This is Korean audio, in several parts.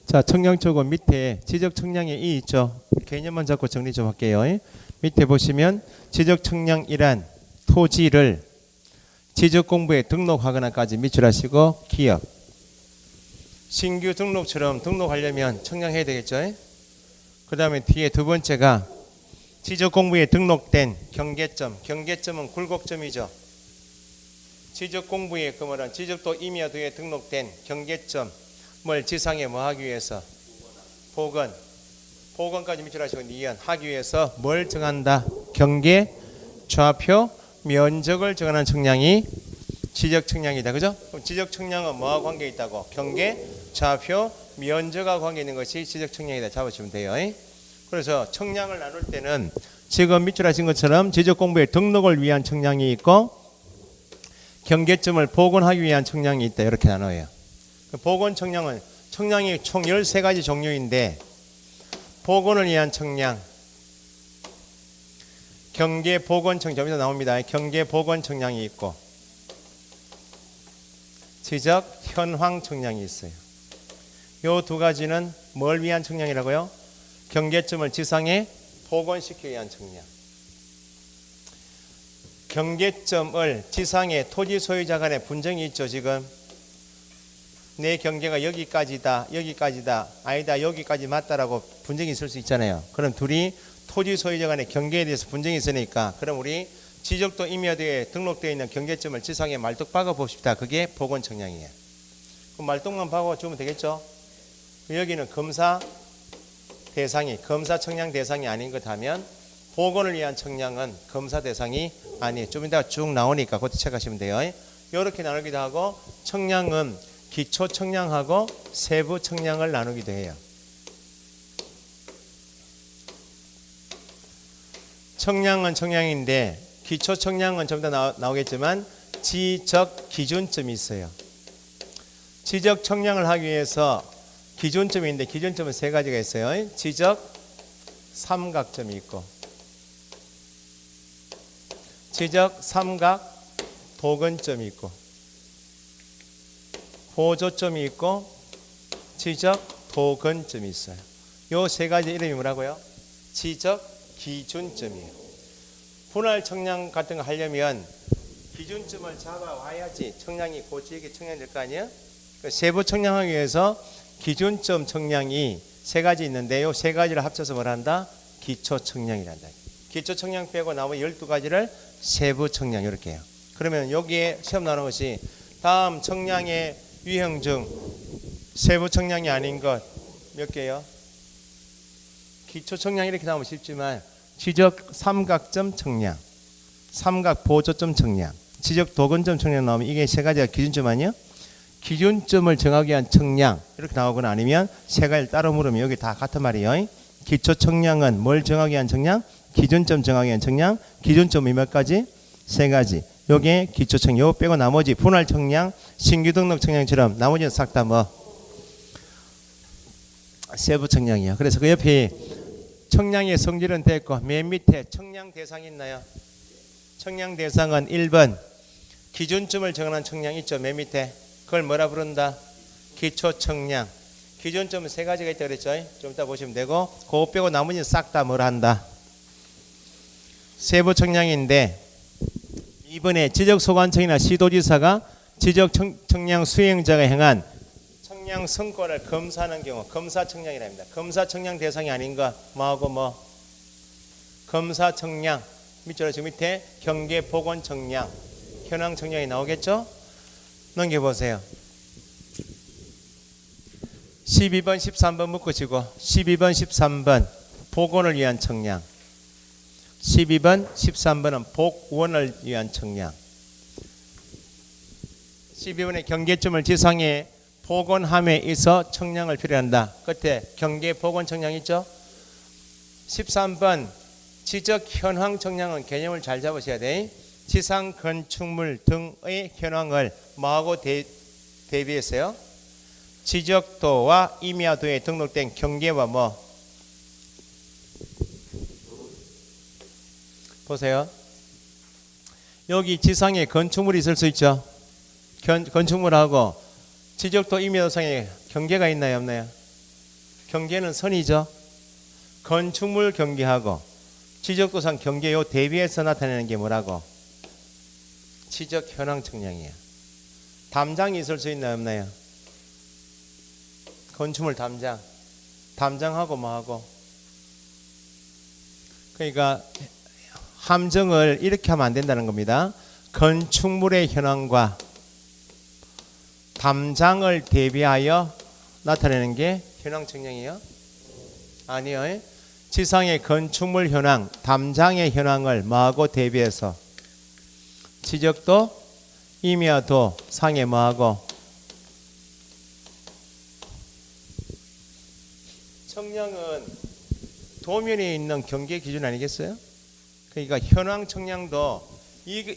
자, 청량초고 밑에 지적 청량의 이 있죠. 개념만 잡고 정리 좀 할게요. 밑에 보시면 지적 청량이란 토지를 지적 공부에 등록하거나까지 미출하시고 기업 신규 등록처럼 등록하려면 청량해야 되겠죠. 그 다음에 뒤에 두 번째가 지적 공부에 등록된 경계점. 경계점은 굴곡점이죠. 지적 공부에 그 뭐란 지적도 임야도에 등록된 경계점을 지상에 뭐 하기 위해서 복원까지 미출하시고 니은 하기 위해서 뭘 정한다? 경계, 좌표, 면적을 정하는 청량이 지적 청량이다. 그죠? 그럼 지적 청량은 뭐하고 관계 있다고? 경계, 좌표, 면적하고 관계 있는 것이 지적 청량이다. 잡으시면 돼요. 그래서 청량을 나눌 때는 지금 밑줄하신 것처럼 지적 공부에 등록을 위한 청량이 있고 경계점을 복원하기 위한 청량이 있다. 이렇게 나눠요. 복원 청량은 청량이 총 13가지 종류인데 복원을 위한 청량 경계 복원 청량 여기서 나옵니다. 경계 복원 청량이 있고 지적 현황 청량이 있어요. 요 두 가지는 뭘 위한 청량이라고요? 경계점을 지상에 복원시키기 위한 청량. 경계점을 지상에 토지 소유자 간의 분쟁이 있죠. 지금 내 경계가 여기까지다 아니다 여기까지 맞다라고 분쟁이 있을 수 있잖아요. 그럼 둘이 토지 소유자 간의 경계에 대해서 분쟁이 있으니까 그럼 우리 지적도 임야도에 등록되어 있는 경계점을 지상에 말뚝 박아 봅시다. 그게 복원 청량이에요. 그럼 말뚝만 박아 주면 되겠죠. 여기는 검사 청량 대상이 아닌 것 하면 복원을 위한 청량은 검사 대상이 아니에요. 좀 이따가 쭉 나오니까 그것도 체크하시면 돼요. 이렇게 나누기도 하고 청량은 기초 청량하고 세부 청량을 나누기도 해요. 청량은 청량인데 기초 청량은 좀 더 나오겠지만 지적 기준점이 있어요. 지적 청량을 하기 위해서 기준점이 있는데 기준점은 세 가지가 있어요. 지적 삼각점이 있고 지적 삼각 도근점이 있고 보조점이 있고 지적 도근점이 있어요. 요 세 가지 이름이 뭐라고요? 지적 기준점이에요. 분할 청량 같은 거 하려면 기준점을 잡아와야지 청량이 고지에게 청량될 거 아니에요? 세부 청량하기 위해서 기준점 청량이 세 가지 있는데 요 세 가지를 합쳐서 뭘 한다? 기초 청량이란다. 기초 청량 빼고 나머지 12가지를 세부 청량 이렇게 해요. 그러면 여기에 시험 나오는 것이 다음 청량의 유형 중 세부 청량이 아닌 것 몇 개요? 기초 청량 이렇게 나오면 쉽지만 지적 삼각점 청량, 삼각 보조점 청량, 지적 도근점 청량 나오면 이게 세 가지가 기준점 아니에요? 기준점을 정하기 위한 청량 이렇게 나오거나 아니면 세 가지를 따로 물으면 여기 다 같은 말이에요. 기초 청량은 뭘 정하기 위한 청량? 기준점 정하기 위한 청량. 기준점이 몇 가지? 세 가지. 요게 기초 청량. 요 빼고 나머지 분할 청량, 신규 등록 청량처럼 나머지는 싹 다 뭐 세부 청량이에요. 그래서 그 옆에 청량의 성질은 됐고 맨 밑에 청량 대상이 있나요? 청량 대상은 1번 기준점을 정하는 청량 있죠. 맨 밑에 그걸 뭐라 부른다? 기초 청량. 기준점은 세 가지가 있다고 그랬죠. 좀 이따 보시면 되고 그거 빼고 나머지는 싹 다 뭐라 한다? 세부 청량인데 이번에 지적소관청이나 시도지사가 지적 청량 수행자가 행한 청량 성과를 검사하는 경우 검사 청량이라 합니다. 검사 청량 대상이 아닌 거 뭐하고 뭐 검사 청량 밑줄에 지금 밑에 경계 복원 청량 현황 청량이 나오겠죠? 넘겨보세요. 12번 13번 묶으시고 12번 13번 복원을 위한 청량 12번 13번은 복원을 위한 청량 12번의 경계점을 지상에 복원함에 있어 청량을 필요한다. 끝에 경계 복원 청량 있죠? 13번 지적 현황 청량은 개념을 잘 잡으셔야 돼. 지상 건축물 등의 현황을 뭐하고 대비했어요? 지적도와 임야도에 등록된 경계와 뭐 보세요. 여기 지상에 건축물이 있을 수 있죠. 건축물하고 지적도 임야도상에 경계가 있나요 없나요? 경계는 선이죠. 건축물 경계하고 지적도상 경계 요 대비해서 나타내는 게 뭐라고? 지적 현황 측량이에요. 담장이 있을 수 있나요, 없나요? 건축물 담장. 담장하고 뭐하고? 그러니까 함정을 이렇게 하면 안 된다는 겁니다. 건축물의 현황과 담장을 대비하여 나타내는 게 현황 측량이에요? 아니요. 지상의 건축물 현황, 담장의 현황을 뭐하고 대비해서 지적도, 임야도 상에 뭐하고 측량은 도면에 있는 경계 기준 아니겠어요? 그러니까 현황 측량도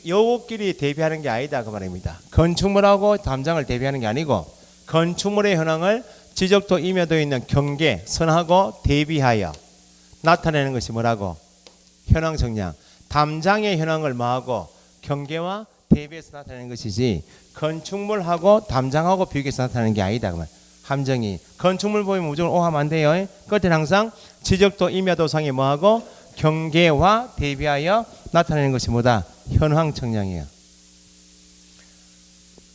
요것끼리 대비하는 게 아니다 그 말입니다. 건축물하고 담장을 대비하는 게 아니고 건축물의 현황을 지적도, 임야도에 있는 경계, 선하고 대비하여 나타내는 것이 뭐라고? 현황 측량. 담장의 현황을 뭐하고? 경계와 대비해서 나타내는 것이지 건축물하고 담장하고 비교해서 나타내는 게 아니다 그 말. 함정이 건축물 보이면 무조건 오하면 안 돼요. 끝에 항상 지적도, 임야도 상에 뭐하고? 경계와 대비하여 나타내는 것이 뭐다? 현황 측량이에요.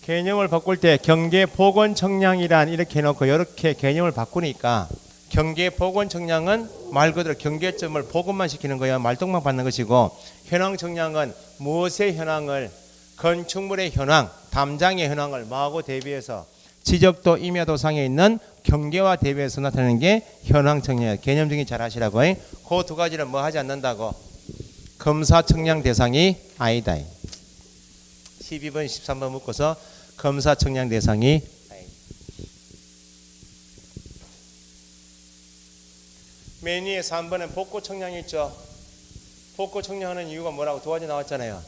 개념을 바꿀 때 경계 복원 측량이란 이렇게 해놓고 이렇게 개념을 바꾸니까 경계 복원 측량은 말 그대로 경계점을 복원만 시키는 거야. 말동만 받는 것이고 현황 측량은 무엇의 현황을 건축물의 현황, 담장의 현황을 뭐하고 대비해서 지적도, 임야도 상에 있는 경계와 대비해서 나타내는 게 현황 측량이에요. 개념 정리 잘 하시라고. 그 두 가지는 뭐 하지 않는다고? 검사 측량 대상이 아니다. 12번, 13번 묶어서 검사 측량 대상이 아니다. 맨 위에 3번은 복구 측량이 있죠. 복구 측량하는 이유가 뭐라고 두 가지 나왔잖아요.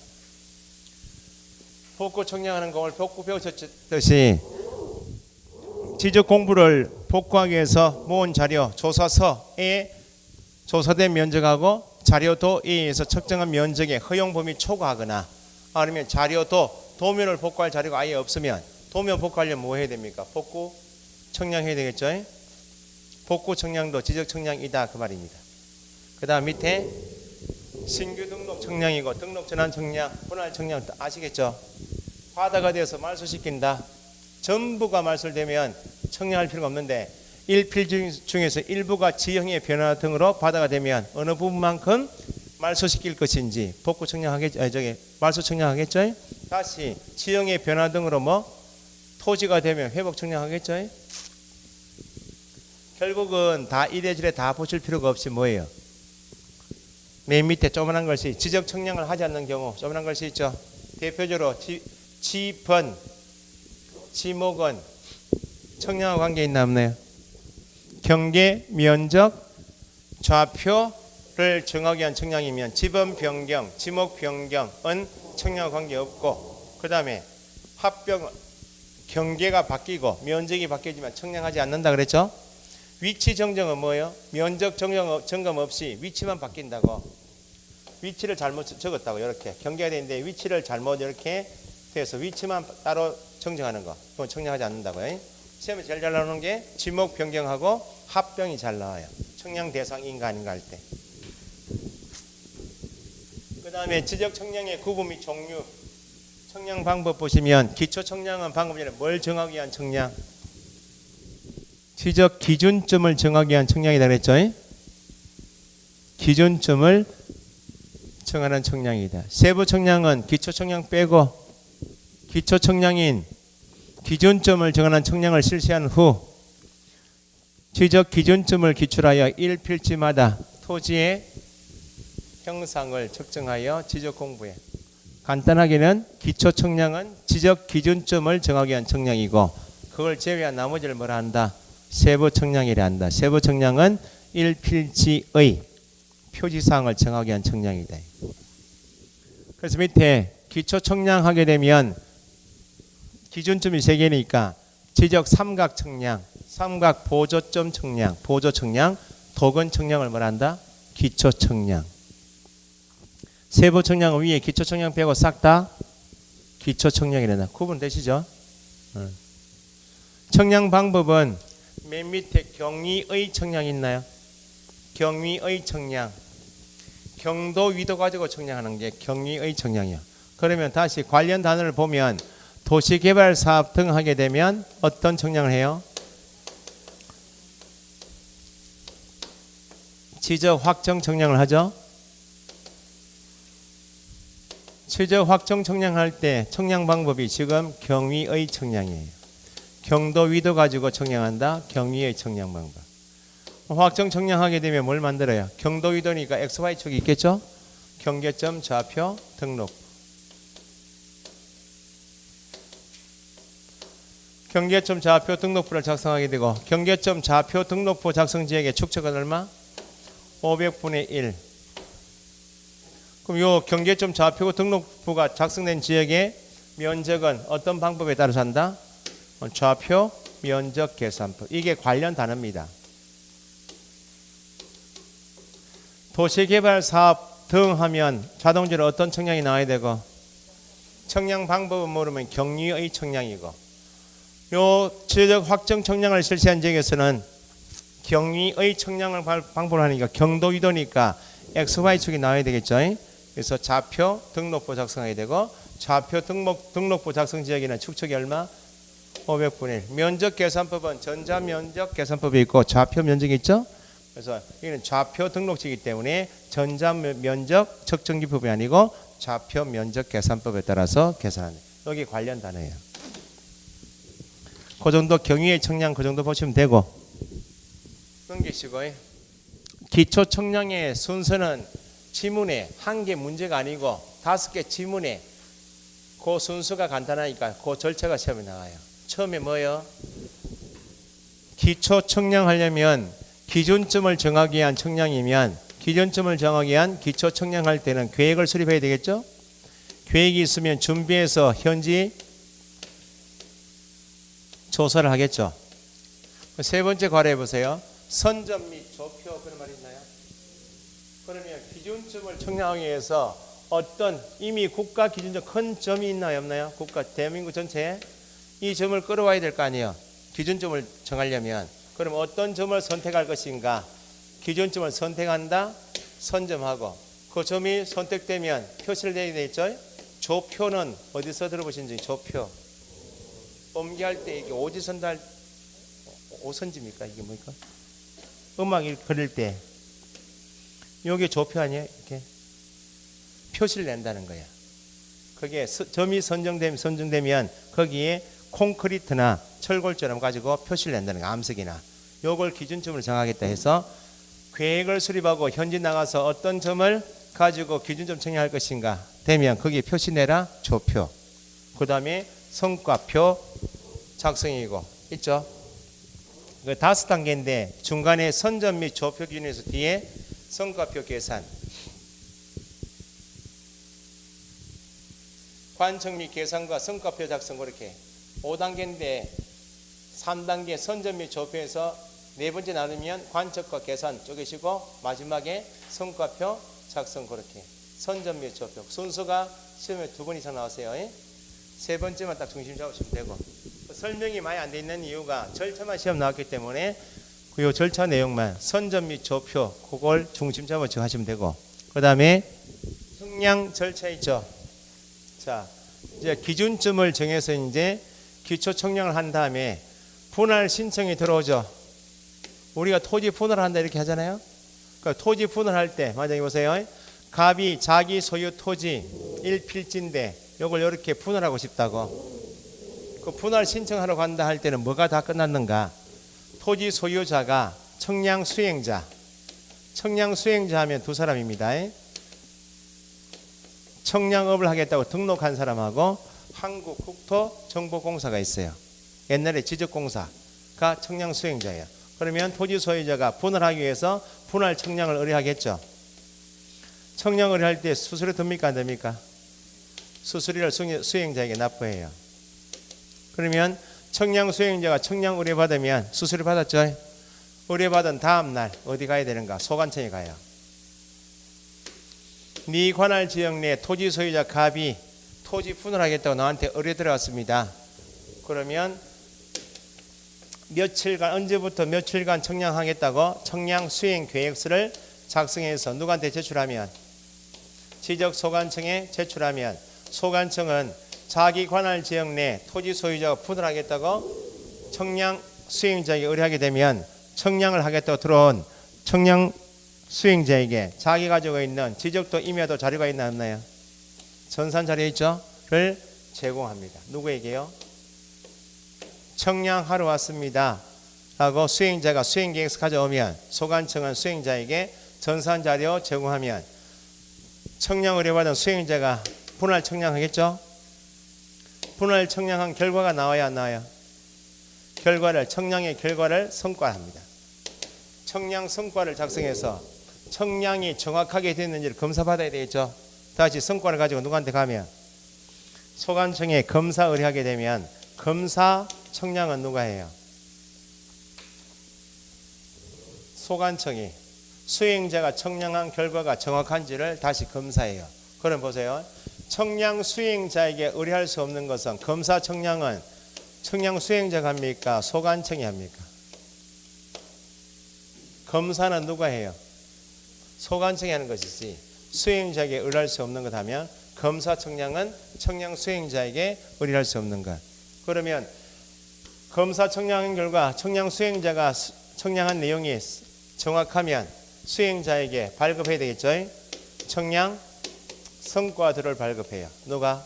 복구 측량하는 거 오늘 복구 배우셨듯이 지적 공부를 복구하기 위해서 모은 자료 조사서에 조사된 면적하고 자료도에서 측정한 면적의 허용 범위 초과하거나 아니면 자료도 도면을 복구할 자료가 아예 없으면 도면 복구하려면 뭐 해야 됩니까? 복구 측량해야 되겠죠. 복구 측량도 지적 측량이다 그 말입니다. 그 다음 밑에 신규 등록 측량이고 등록 전환 측량, 분할 측량 아시겠죠? 바다가 되어서 말소시킨다. 전부가 말소되면 측량할 필요가 없는데 일필 중에서 일부가 지형의 변화 등으로 바다가 되면 어느 부분만큼 말소시킬 것인지 복구 측량하겠죠. 말소 측량하겠죠. 다시 지형의 변화 등으로 뭐 토지가 되면 회복 측량하겠죠. 결국은 다 이래저래 다 보실 필요가 없이 뭐예요? 맨 밑에 조그만한 것이 지적 측량을 하지 않는 경우 조그만한 것이 있죠. 대표적으로 지번, 지목은 측량과 관계 있나 없나요? 경계, 면적, 좌표를 정하기 위한 측량이면 지번 변경, 지목 변경은 측량과 관계 없고 그 다음에 합병, 경계가 바뀌고 면적이 바뀌지만 측량하지 않는다 그랬죠? 위치 정정은 뭐예요? 면적 점검 없이 위치만 바뀐다고. 위치를 잘못 적었다고. 이렇게 경계가 되는데 위치를 잘못 이렇게 해서 위치만 따로 정정하는 거. 그건 측량하지 않는다고요. 시험에 제일 잘 나오는 게 지목 변경하고 합병이 잘 나와요. 측량 대상인가 아닌가 할 때. 그 다음에 지적 측량의 구분 및 종류. 측량 방법 보시면 기초 측량은 방금 전에 뭘 정하기 위한 측량? 지적 기준점을 정하기 위한 측량이다 그랬죠? 기준점을 정하는 측량이다. 세부 측량은 기초 측량 빼고 기초 측량인 기준점을 정하는 측량을 실시한 후 지적 기준점을 기출하여 1필지마다 토지의 형상을 측정하여 지적 공부해. 간단하게는 기초 측량은 지적 기준점을 정하기 위한 측량이고 그걸 제외한 나머지를 뭐라 한다? 세부 측량이라 한다. 세부 측량은 1필지의 표지사항을 정하기 위한 측량이다. 그래서 밑에 기초 측량하게 되면 기준점이 3개니까 지적 삼각 측량, 삼각 보조점 측량, 보조 측량, 도근 측량을 뭐라 한다? 기초 측량. 세부 측량은 위에 기초 측량 빼고 싹 다 기초 측량이란다. 구분되시죠? 측량 방법은 맨 밑에 경위의 청량이 있나요? 경위의 청량. 경도 위도 가지고 청량하는 게 경위의 청량이요. 그러면 다시 관련 단어를 보면 도시개발 사업 등 하게 되면 어떤 청량을 해요? 지적 확정 청량을 하죠. 지적 확정 청량할 때 청량 방법이 지금 경위의 청량이에요. 경도 위도 가지고 청량한다. 경위의 청량 방법. 확정 청량하게 되면 뭘 만들어요? 경도 위도니까 XY축이 있겠죠? 경계점 좌표 등록. 경계점 좌표 등록부를 작성하게 되고 경계점 좌표 등록부 작성 지역의 축척은 얼마? 500분의 1. 그럼 요 경계점 좌표 등록부가 작성된 지역의 면적은 어떤 방법에 따라서 한다? 좌표 면적 계산법. 이게 관련 단어입니다. 도시개발 사업 등 하면 자동적으로 어떤 청량이 나와야 되고 청량 방법은 모르면 경위의 청량이고 요 지적 확정 청량을 실시한 지역에서는 경위의 청량을 방법을 하니까 경도 위도니까 XY축이 나와야 되겠죠. 그래서 좌표 등록부 작성해야 되고 좌표 등록부 작성 지역에는 축척이 얼마? 500분의 1. 면적 계산법은 전자면적 계산법이 있고 좌표 면적이 있죠. 그래서 이는 좌표 등록지이기 때문에 전자면적 측정기법이 아니고 좌표 면적 계산법에 따라서 계산하는 여기 관련 단어예요. 그 정도 경위의 청량 그 정도 보시면 되고 넘기시고 기초 청량의 순서는 지문에 한 개 문제가 아니고 5개 지문에 그 순서가 간단하니까 그 절차가 시험에 나와요. 처음에 뭐요? 기초 청량하려면 기준점을 정하기 위한 청량이면 기준점을 정하기 위한 기초 청량할 때는 계획을 수립해야 되겠죠? 계획이 있으면 준비해서 현지 조사를 하겠죠. 세 번째 과례해 보세요. 선점 및 조표 그런 말이 있나요? 그러면 기준점을 청량하기 위해서 어떤 이미 국가 기준점 큰 점이 있나요? 없나요? 국가 대한민국 전체에 이 점을 끌어와야 될 거 아니에요. 기준점을 정하려면 그럼 어떤 점을 선택할 것인가? 기준점을 선택한다. 선점하고 그 점이 선택되면 표시를 내게 돼 있죠. 조표는 어디서 들어보신지 조표. 옮기할 때 이게 오지선달 오선지입니까? 이게 뭡니까? 음악 그릴 때 여기 조표 아니에요? 이렇게 표시를 낸다는 거야. 그게 점이 선정되면 거기에 콘크리트나 철골처럼 가지고 표시를 낸다는 거. 암석이나 요걸 기준점을 정하겠다 해서 계획을 수립하고 현지 나가서 어떤 점을 가지고 기준점 청량할 것인가 되면 거기에 표시 내라. 조표. 그 다음에 성과표 작성이고 있죠. 그 5단계인데 중간에 선점 및 조표 기준에서 뒤에 성과표 계산, 관청 및 계산과 성과표 작성 그렇게 5단계인데 3단계 선점 및 조표에서 네 번째 나누면 관측과 계산 쪼개시고 마지막에 성과표 작성 그렇게 선점 및 조표 순서가 시험에 2번 이상 나왔어요. 세 번째만 딱 중심 잡으시면 되고 설명이 많이 안 돼 있는 이유가 절차만 시험 나왔기 때문에 그 절차 내용만 선점 및 조표 그걸 중심 잡아서 하시면 되고 그 다음에 청량 절차 있죠. 자 이제 기준점을 정해서 이제 기초 청량을 한 다음에 분할 신청이 들어오죠. 우리가 토지 분할한다 이렇게 하잖아요. 그러니까 토지 분할할 때 만약에 보세요. 갑이 자기 소유 토지 1필지인데 이걸 이렇게 분할하고 싶다고. 그 분할 신청하러 간다 할 때는 뭐가 다 끝났는가? 토지 소유자가 청량 수행자. 청량 수행자 하면 두 사람입니다. 청량업을 하겠다고 등록한 사람하고 한국국토정보공사가 있어요. 옛날에 지적공사가 청량 수행자예요. 그러면 토지 소유자가 분할하기 위해서 분할 청량을 의뢰하겠죠. 청량 의뢰할 때 수수료 듭니까 안 됩니까? 수수료를 수행자에게 납부해요. 그러면 청량 수행자가 청량 의뢰 받으면 수수료 받았죠. 의뢰 받은 다음 날 어디 가야 되는가? 소관청에 가요. 네 관할 지역 내 토지 소유자 갑이 토지 분할하겠다고 나한테 의뢰 들어왔습니다. 그러면 며칠간 언제부터 며칠간 청량하겠다고 청량 수행 계획서를 작성해서 누구한테 제출하면 지적 소관청에 제출하면 소관청은 자기 관할 지역 내 토지 소유자가 분할하겠다고 청량 수행자에게 의뢰하게 되면 청량을 하겠다고 들어온 청량 수행자에게 자기 가지고 있는 지적도 임야도 자료가 있나 없나요? 전산 자료 있죠?를 제공합니다. 누구에게요? 청량하러 왔습니다 라고 수행자가 수행계획서 가져오면 소관청은 수행자에게 전산 자료 제공하면 청량 의뢰받은 수행자가 분할 청량하겠죠? 분할 청량한 결과가 나와야 안 나와요? 청량의 결과를 성과합니다. 청량 성과를 작성해서 청량이 정확하게 됐는지를 검사받아야 되겠죠. 다시 성과를 가지고 누구한테 가면 소관청에 검사 의뢰하게 되면 검사 청량은 누가 해요? 소관청이 수행자가 청량한 결과가 정확한지를 다시 검사해요. 그럼 보세요. 청량 수행자에게 의뢰할 수 없는 것은 검사 청량은 청량 수행자가 합니까? 소관청이 합니까? 검사는 누가 해요? 소관청이 하는 것이지 수행자에게 의뢰할 수 없는 것 하면 검사 청량은 청량 수행자에게 의뢰할 수 없는 것. 그러면 검사 청량한 결과 청량 수행자가 청량한 내용이 정확하면 수행자에게 발급해야 되겠죠. 청량 성과들을 발급해요. 누가?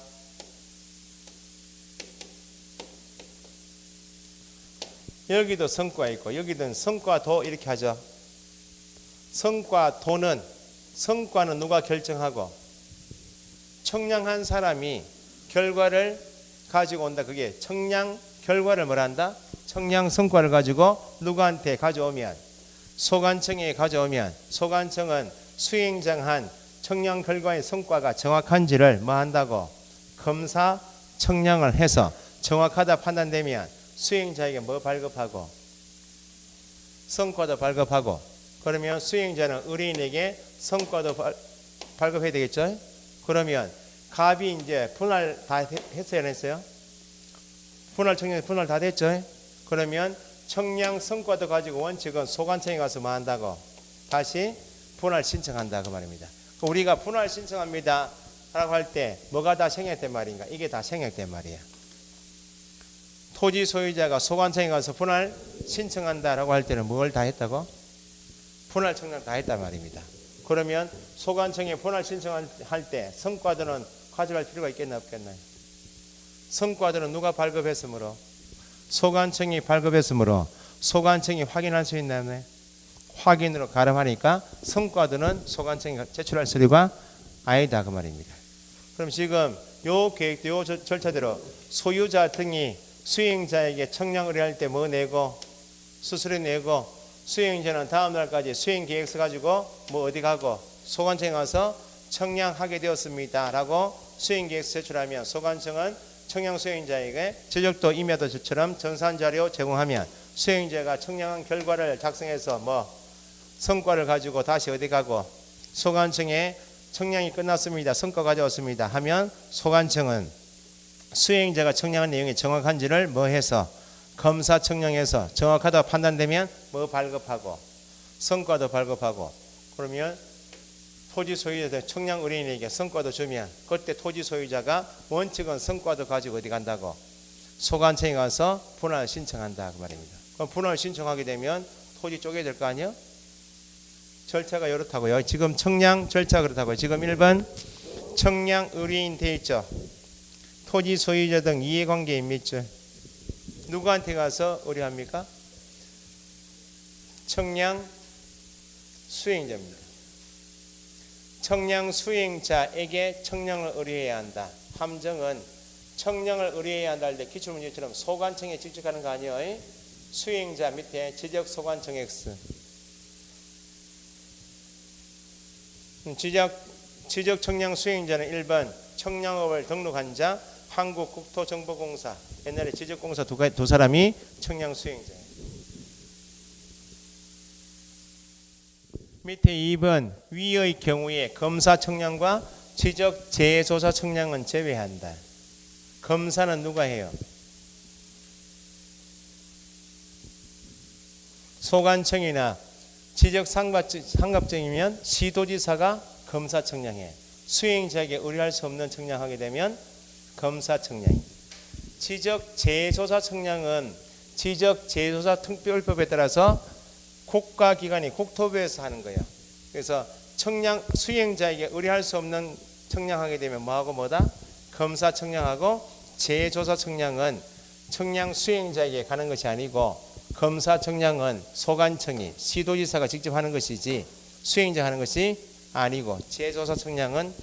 여기도 성과 있고 여기는 성과도 이렇게 하죠. 성과는 누가 결정하고 청량한 사람이 결과를 가지고 온다. 그게 청량 결과를 뭐라 한다? 청량 성과를 가지고 누구한테 가져오면 소관청에 가져오면 소관청은 수행장한 청량 결과의 성과가 정확한지를 뭐 한다고? 검사 청량을 해서 정확하다 판단되면 수행자에게 뭐 발급하고? 성과도 발급하고. 그러면 수행자는 의뢰인에게 성과도 발급해야 되겠죠? 그러면 갑이 이제 분할 다 했어요, 안 했어요? 청량 분할 다 됐죠? 그러면 청량 성과도 가지고 원칙은 소관청에 가서 뭐 한다고? 다시 분할 신청한다 그 말입니다. 우리가 분할 신청합니다 라고 할 때 뭐가 다 생략된 말인가? 이게 다 생략된 말이에요. 토지 소유자가 소관청에 가서 분할 신청한다라고 할 때는 뭘 다 했다고? 분할 청량 다 했단 말입니다. 그러면 소관청에 분할 신청할 때 성과들은 가져갈 필요가 있겠나 없겠나요? 성과들은 누가 발급했으므로? 소관청이 발급했으므로 소관청이 확인할 수 있나요? 확인으로 가름하니까 성과들은 소관청이 제출할 서류가 아니다 그 말입니다. 그럼 지금 요 계획도 요 절차대로 소유자 등이 수행자에게 청량 의뢰할 때 뭐 내고 수수료 내고 수행자는 다음 날까지 수행 계획서 가지고 뭐 어디 가고 소관청에 가서 청량하게 되었습니다 라고 수행 계획서 제출하면 소관청은 청량 수행자에게 제적도 임야도처럼 전산자료 제공하면 수행자가 청량한 결과를 작성해서 뭐 성과를 가지고 다시 어디 가고 소관청에 청량이 끝났습니다. 성과 가져왔습니다 하면 소관청은 수행자가 청량한 내용이 정확한지를 뭐 해서 검사 청량해서 정확하다고 판단되면 뭐 발급하고 성과도 발급하고 그러면 토지 소유자 청량 의뢰인에게 성과도 주면 그때 토지 소유자가 원칙은 성과도 가지고 어디 간다고? 소관청에 가서 분할 신청한다 그 말입니다. 그럼 분할 신청하게 되면 토지 쪼개야 될 거 아니에요? 절차가 이렇다고요. 지금 청량 절차 그렇다고요. 지금 1번 청량 의뢰인 돼 있죠. 토지 소유자 등 이해관계인 밑줄 누구한테 가서 의뢰합니까? 청량 수행자입니다. 청량 수행자에게 청량을 의뢰해야 한다. 함정은 청량을 의뢰해야 한다 할 때 기출문제처럼 소관청에 직접 가는 거 아니에요? 수행자 밑에 지적 소관청 X 지적 청량 수행자는 1번 청량업을 등록한 자 한국국토정보공사 옛날에 지적공사 두 사람이 청량 수행자예요. 밑에 2번 위의 경우에 검사 청량과 지적 재조사 청량은 제외한다. 검사는 누가 해요? 소관청이나 지적 상갑증이면 시도지사가 검사청량해. 수행자에게 의뢰할 수 없는 청량하게 되면 검사청량이. 지적재조사청량은 지적재조사특별법에 따라서 국가기관이 국토부에서 하는 거예요. 그래서 청량 수행자에게 의뢰할 수 없는 청량하게 되면 뭐하고 뭐다? 검사청량하고 재조사청량은 청량 수행자에게 가는 것이 아니고 검사청량은 소관청이 시도지사가 직접 하는 것이지 수행자 하는 것이 아니고 재조사청량은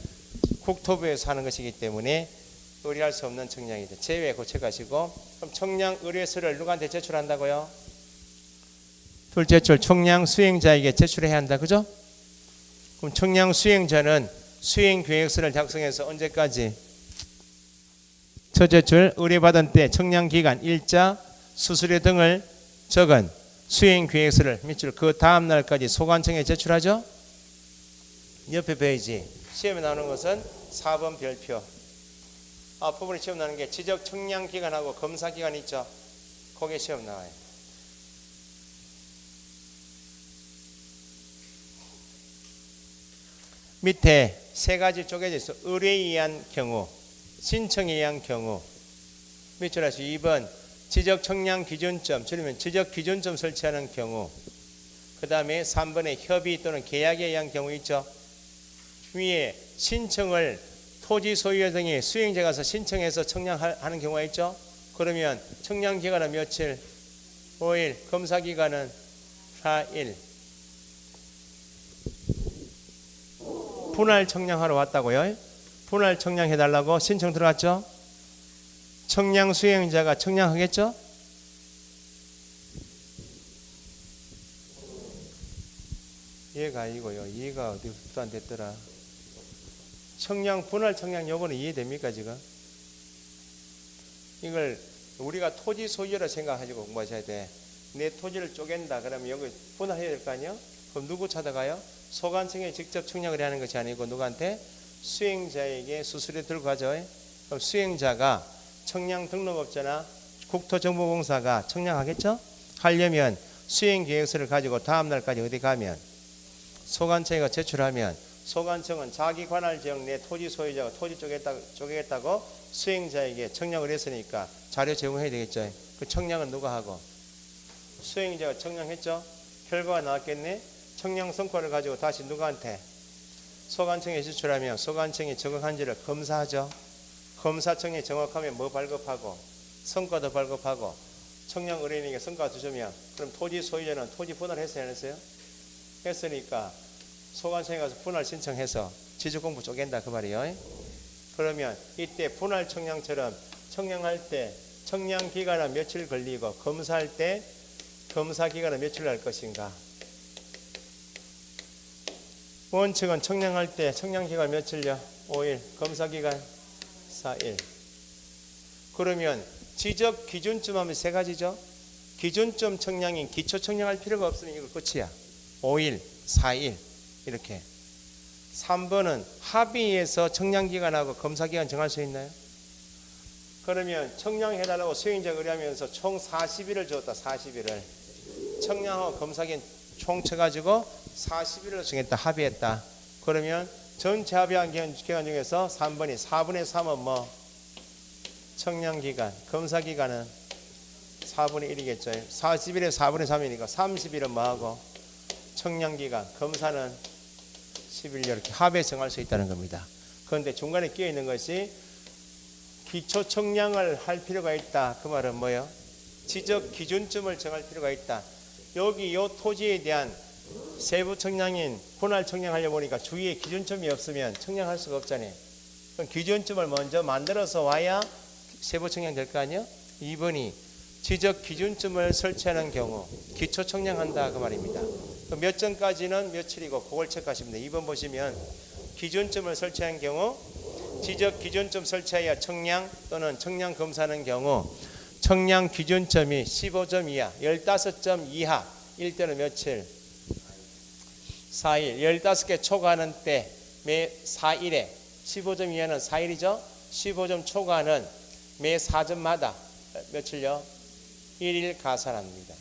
국토부에서 하는 것이기 때문에 의뢰할 수 없는 청량이다. 제외 고쳐가시고 그럼 청량 의뢰서를 누구한테 제출한다고요? 둘째 줄 청량 수행자에게 제출해야 한다. 그죠? 그럼 청량 수행자는 수행계획서를 작성해서 언제까지? 첫째 줄 의뢰받은 때 청량기간, 일자, 수수료 등을 적은 수행계획서를 밑줄 그 다음 날까지 소관청에 제출하죠. 옆에 페이지 시험에 나오는 것은 4번 별표. 앞부분에 시험 나오는 게 지적 청량기간하고 검사기간 있죠. 거기에 시험 나와요. 밑에 세 가지 쪼개져 있어. 의뢰에 의한 경우, 신청에 의한 경우. 밑줄 하시 2번 지적 청량 기준점, 줄이면 지적 기준점 설치하는 경우. 그 다음에 3번에 협의 또는 계약에 의한 경우 있죠. 위에 신청을 토지 소유자 등이 수행자 가서 신청해서 청량하는 경우가 있죠. 그러면 청량 기간은 며칠? 5일, 검사 기간은 4일. 분할 청량하러 왔다고요. 분할 청량해달라고 신청 들어갔죠. 청량 수행자가 청량하겠죠. 이해가 아니고요. 이해가 어디부터 안 됐더라. 청량 분할 청량 요거는 이해됩니까 지금? 이걸 우리가 토지 소유라 생각하시고 공부하셔야 돼. 내 토지를 쪼갠다 그러면 여기 분할해야 될 거 아니에요? 그럼 누구 찾아가요? 소관청에 직접 청량을 하는 것이 아니고 누구한테? 수행자에게 수수료 들고 가죠. 그럼 수행자가 청량 등록업자나 국토정보공사가 청량하겠죠? 하려면 수행계획서를 가지고 다음 날까지 어디 가면 소관청에 제출하면 소관청은 자기 관할 지역 내 토지 소유자가 토지 쪼개겠다고 수행자에게 청량을 했으니까 자료 제공해야 되겠죠. 그 청량은 누가 하고? 수행자가 청량했죠. 결과가 나왔겠네. 청량 성과를 가지고 다시 누구한테? 소관청에 제출하면 소관청이 정확한지를 검사하죠. 검사청에 정확하면 뭐 발급하고? 성과도 발급하고. 청량 의뢰인에게 성과 주시면 그럼 토지 소유자는 토지 분할 했어야 했어요? 했으니까 소관청에 가서 분할 신청해서 지적공부 쪼갠다 그 말이에요. 그러면 이때 분할 청량처럼 청량할 때 청량 기간은 며칠 걸리고 검사할 때 검사 기간은 며칠 날 것인가? 원칙은 청량할 때 청량 기간 며칠요? 5일, 검사 기간 4일. 그러면 지적 기준점 하면 세 가지죠. 기준점 청량인 기초 청량할 필요가 없으면 이거 끝이야. 5일, 4일 이렇게. 3번은 합의해서 청량기간하고 검사기간 정할 수 있나요? 그러면 청량해달라고 수행자가 의뢰하면서 총 40일을 줬다. 40일을 청량하고 검사기간 총 쳐가지고 40일을 정했다. 합의했다. 그러면 전체 합의한 기간 중에서 3번이 4분의 3은 뭐? 청량기간, 검사기간은 4분의 1이겠죠 40일에 4분의 3이니까 30일은 뭐하고? 청량기간, 검사는 10일 이렇게 합의 정할 수 있다는 겁니다. 그런데 중간에 끼어 있는 것이 기초 청량을 할 필요가 있다. 그 말은 뭐예요? 지적 기준점을 정할 필요가 있다. 여기 이 토지에 대한 세부 청량인 분할 청량하려고 보니까 주위에 기준점이 없으면 청량할 수가 없잖아요. 그럼 기준점을 먼저 만들어서 와야 세부 청량 될 거 아니에요? 2번이 지적 기준점을 설치하는 경우 기초 청량한다 그 말입니다. 몇 전까지는 며칠이고 그걸 체크하시면 돼요. 2번 보시면 기준점을 설치한 경우 지적 기준점 설치하여 청량 또는 청량 검사하는 경우 청량 기준점이 15점 이하, 15점 이하 일 때는 며칠? 4일. 15개 초과하는 때 매 4일에 15점 이하는 4일이죠. 15점 초과는 매 4점마다 며칠요? 1일 가산합니다.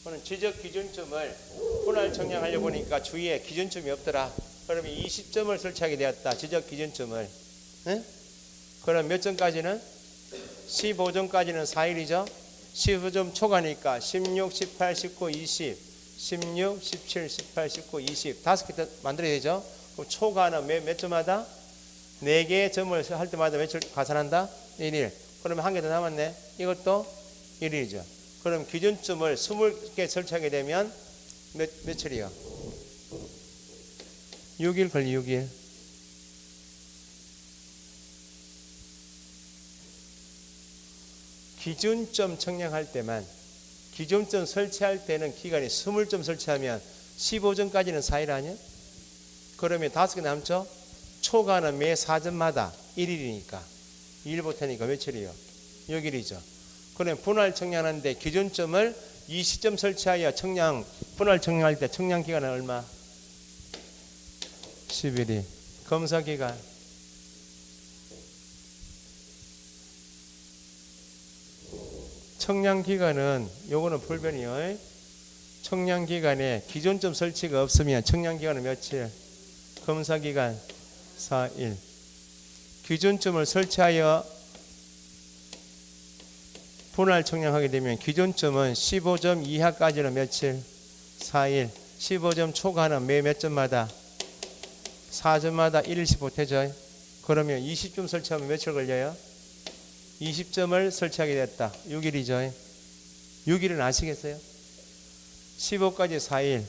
그럼 지적 기준점을 분할 청량하려 보니까 주위에 기준점이 없더라. 그러면 20점을 설치하게 되었다. 지적 기준점을. 응? 그럼 몇 점까지는? 15점까지는 4일이죠. 15점 초과니까 16, 18, 19, 20, 16, 17, 18, 19, 20 다섯 개 만들어야 되죠. 그럼 초과는 몇 점마다? 4개의 점을 할 때마다 며칠 가산한다? 1일. 그러면 한 개 더 남았네. 이것도 1일이죠. 그럼 기준점을 20개 설치하게 되면 며칠이요? 6일 걸리 6일. 기준점 청량할 때만, 기준점 설치할 때는 기간이 20점 설치하면 15점까지는 4일 아니야? 그러면 5개 남죠? 초과는 매 4점마다 1일이니까 2일부터니까 며칠이요? 6일이죠. 그럼 분할 청량하는데 기준점을 20점 설치하여 분할 청량할 때 청량 기간은 얼마? 10일이. 검사 기간 청량 기간은 요거는 불변이요. 청량 기간에 기준점 설치가 없으면 청량 기간은 며칠? 검사 기간 4일. 기준점을 설치하여 분할 청량하게 되면 기준점은 15점 이하까지는 며칠? 4일. 15점 초과는 매 몇 점마다? 4점마다 1일씩 보태죠. 그러면 20점 설치하면 며칠 걸려요? 20점을 설치하게 됐다. 6일이죠. 6일은 아시겠어요? 15까지 4일,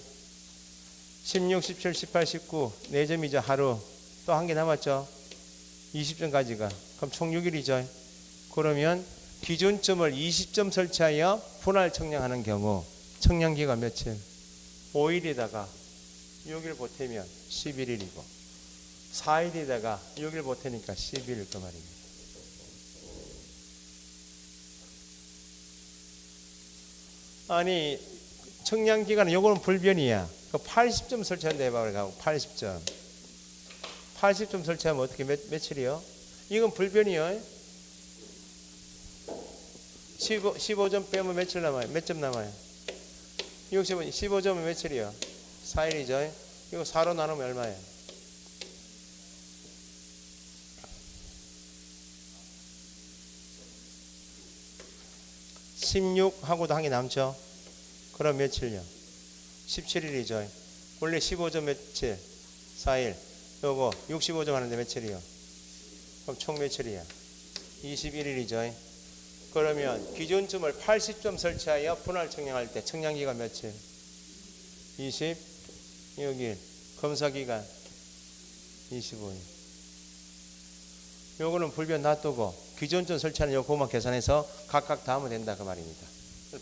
16, 17, 18, 19 4점이죠. 하루. 또 한 개 남았죠. 20점까지가. 그럼 총 6일이죠. 그러면 기준점을 20점 설치하여 분할 청량하는 경우 청량기가 며칠? 5일에다가 6일 보태면 11일이고 4일에다가 6일 보태니까 10일일 그 말입니다. 아니 청량기간은 요거는 불변이야. 그 80점 설치한다 해봐. 그래가지고 80점 설치하면 어떻게 며칠이요? 이건 불변이요. 15점 빼면 며칠 남아요? 몇 점 남아요? 15점은 며칠이요? 4일이죠. 이거 4로 나누면 얼마예요? 16하고도 한 개 남죠. 그럼 며칠요? 17일이죠. 원래 15점 며칠? 4일. 요거 65점 하는데 며칠이요? 그럼 총 며칠이야? 21일이죠. 그러면 기준점을 80점 설치하여 분할 청량할 때 청량기간 며칠? 26일. 검사기간 25일. 요거는 불변 놔두고 기준점 설치하는 요거만 계산해서 각각 다 하면 된다 그 말입니다.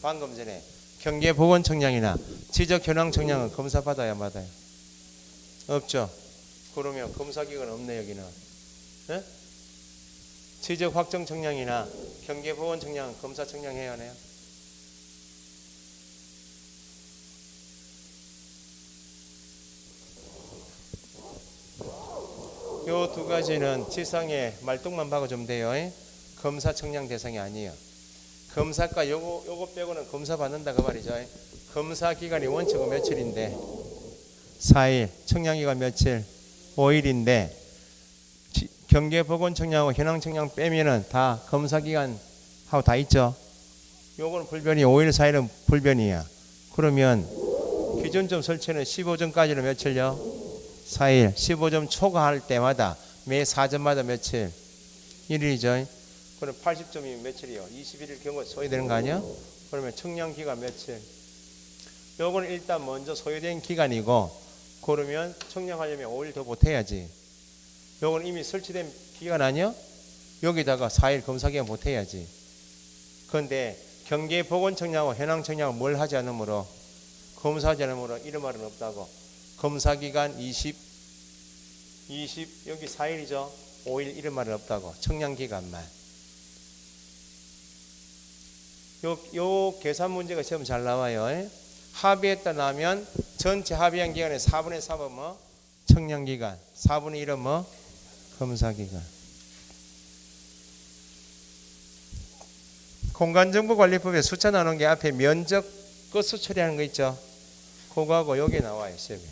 방금 전에 경계보건 청량이나 지적 현황 청량은 검사 받아야 받아요? 없죠. 그러면 검사기간 없네 여기는. 네? 지적 확정 청량이나 경계보건 청량은 검사 청량해야 하네요. 요 두 가지는 지상에 말뚝만 박아주면 돼요. 검사 청량 대상이 아니에요. 검사과 요거 빼고는 검사 받는다 그 말이죠. 검사 기간이 원칙은 며칠인데 4일, 청량 기간 며칠? 5일인데 경계보건 청량하고 현황 청량 빼면은 다 검사 기간 하고 다 있죠. 요거는 불변이 5일, 4일은 불변이야. 그러면 기준점 설치는 15점까지는 며칠요? 4일. 15점 초과할 때마다 매 4점마다 며칠? 1일이죠. 그럼 80점이면 며칠이요? 21일 경우 소요되는 거 아니야? 그러면 청량 기간 며칠? 요거는 일단 먼저 소요된 기간이고 그러면 청량하려면 5일 더 보태야지. 요거는 이미 설치된 기간 아니야? 여기다가 4일 검사기간 보태야지. 그런데 경계보건 청량하고 현황 청량은 뭘 하지 않으므로 검사하지 않으므로 이런 말은 없다고. 검사기간 20 여기 4일이죠. 5일 이런 말은 없다고. 청량기간만. 요 계산 문제가 시험 잘 나와요. 합의했다 나면 전체 합의한 기간의 4분의 3은 뭐? 청량기간. 4분의 1은 뭐? 검사기간. 공간정보관리법에 숫자 나눈 게 앞에 면적 끝수 처리하는 거 있죠. 그거하고 여기 나와요. 시험에.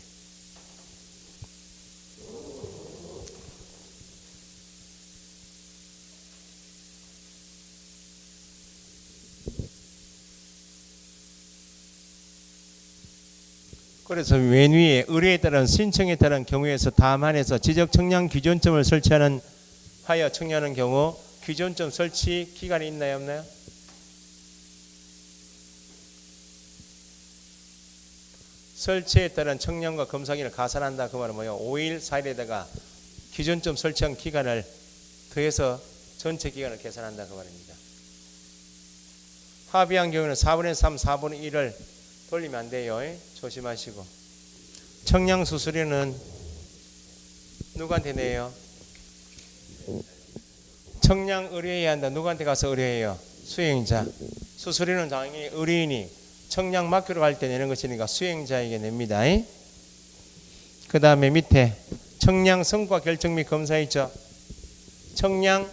그래서 맨 위에 의뢰에 따른 신청에 따른 경우에서 다만해서 지적 청량 기준점을 설치하는 하여 청량하는 경우 기준점 설치 기간이 있나요, 없나요? 설치에 따른 청량과 검사기를 가산한다. 그 말은 뭐예요? 5일, 4일에다가 기준점 설치한 기간을 더해서 전체 기간을 계산한다. 그 말입니다. 합의한 경우는 4분의 3, 4분의 1을 돌리면 안 돼요. 조심하시고. 청량 수수료는 누구한테 내요? 청량 의뢰해야 한다. 누구한테 가서 의뢰해요? 수행자. 수수료는 당연히 의뢰인이 청량 맡기러 갈 때 내는 것이니까 수행자에게 냅니다. 그 다음에 밑에 청량 성과 결정 및 검사 있죠. 청량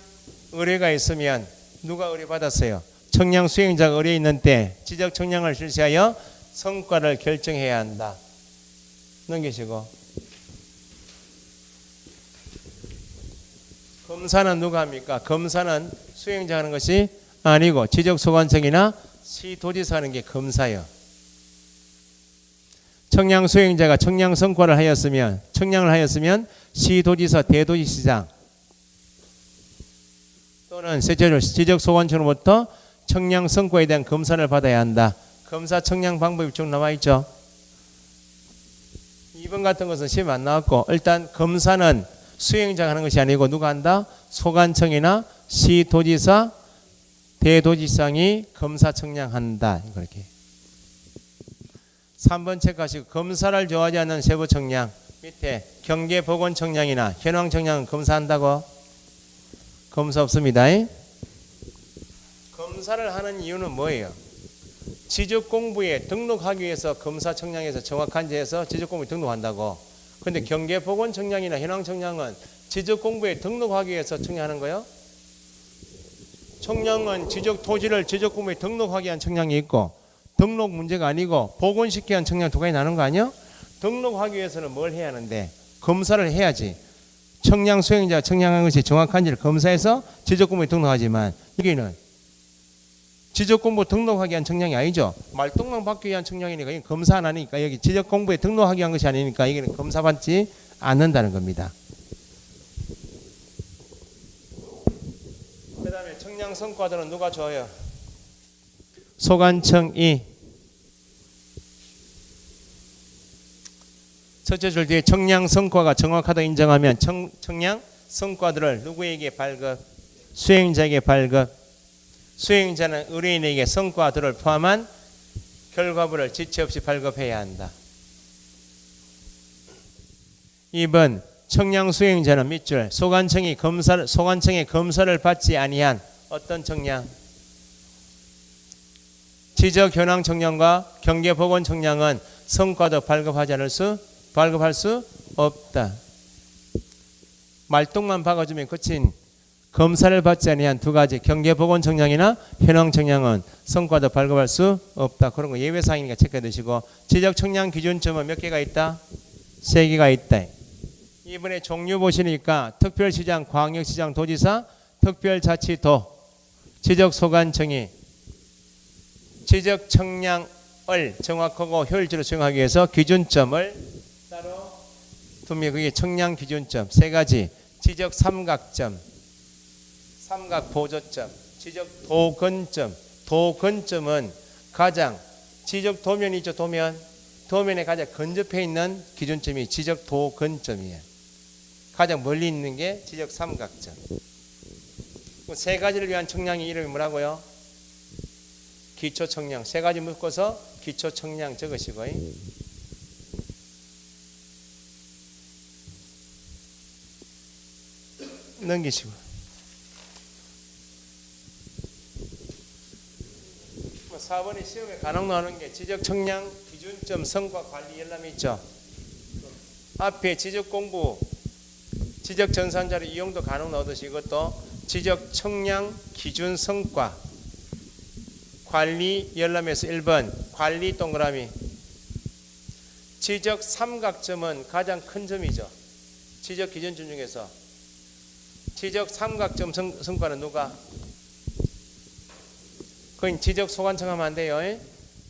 의뢰가 있으면 누가 의뢰 받았어요? 청량 수행자가 의뢰 있는 때 지적 청량을 실시하여 성과를 결정해야 한다. 넘기시고. 검사는 누가 합니까? 검사는 수행자 하는 것이 아니고 지적소관청이나 시도지사 하는 게 검사요. 청량 수행자가 청량 성과를 하였으면 청량을 하였으면 시도지사, 대도지시장 또는 셋째로 지적소관청으로부터 청량 성과에 대한 검사를 받아야 한다. 검사 청량 방법이 쭉 나와 있죠. 2번 같은 것은 시험 안 나왔고 일단 검사는 수행자가 하는 것이 아니고 누가 한다? 소관청이나 시도지사, 대도지사장이 검사 청량한다. 그렇게. 3번 체크하시고 검사를 좋아하지 않는 세부 청량 밑에 경계 보건 청량이나 현황 청량은 검사한다고? 검사 없습니다. 검사를 하는 이유는 뭐예요? 지적 공부에 등록하기 위해서 검사 청량에서 정확한지 해서 지적 공부에 등록한다고. 근데 경계 보건 청량이나 현황 청량은 지적 공부에 등록하기 위해서 청량하는 거예요. 청량은 지적 토지를 지적 공부에 등록하기 위한 청량이 있고 등록 문제가 아니고 복원시키기 위한 청량 두 가지 나는 거 아니야? 등록하기 위해서는 뭘 해야 하는데? 검사를 해야지. 청량 수행자가 청량한 것이 정확한지를 검사해서 지적 공부에 등록하지만 여기는 지적 공부 등록하기 위한 청량이 아니죠. 말동만 받기 위한 청량이니까 이게 검사 안 하니까 여기 지적 공부에 등록하기 위한 것이 아니니까 이게는 검사받지 않는다는 겁니다. 그 다음에 청량 성과들은 누가 줘요? 소관청이. 첫째 줄 뒤에 청량 성과가 정확하다 인정하면 청량 성과들을 누구에게 발급? 수행자에게 발급. 수행자는 의뢰인에게 성과들을 포함한 결과물을 지체 없이 발급해야 한다. 2번 청량 수행자는 밑줄 소관청의 검사를 받지 아니한 어떤 청량? 지적 현황 청량과 경계 보건 청량은 성과도 발급할 수 없다. 말똥만 박아주면 끝인 검사를 받지 아니한 두 가지 경계 보건 청량이나 현황 청량은 성과도 발급할 수 없다. 그런 거 예외 사항이니까 체크해 두시고 지적 청량 기준점은 몇 개가 있다? 3개가 있다. 이번에 종류 보시니까 특별시장, 광역시장, 도지사, 특별자치도, 지적소관청이 지적 청량을 정확하고 효율적으로 수행하기 위해서 기준점을 따로 두면 그게 청량 기준점 3가지, 지적 삼각점, 삼각 보조점, 지적 도근점. 도근점은 가장 지적 도면이 있죠. 도면에 가장 근접해 있는 기준점이 지적 도근점이에요. 가장 멀리 있는 게 지적 삼각점. 3가지를 위한 청량의 이름이 뭐라고요? 기초 청량. 3가지 묶어서 기초 청량 적으시고 넘기시고. 4번에 시험에 간혹 나오는 게 지적 청량 기준점 성과 관리 열람이 있죠. 앞에 지적 공부, 지적 전산자료 이용도 간혹 나오듯이 이것도 지적 청량 기준 성과 관리 열람에서 1번 관리 동그라미. 지적 삼각점은 가장 큰 점이죠. 지적 기준점 중에서 지적 삼각점 성과는 누가? 그건 지적 소관청 하면 안 돼요.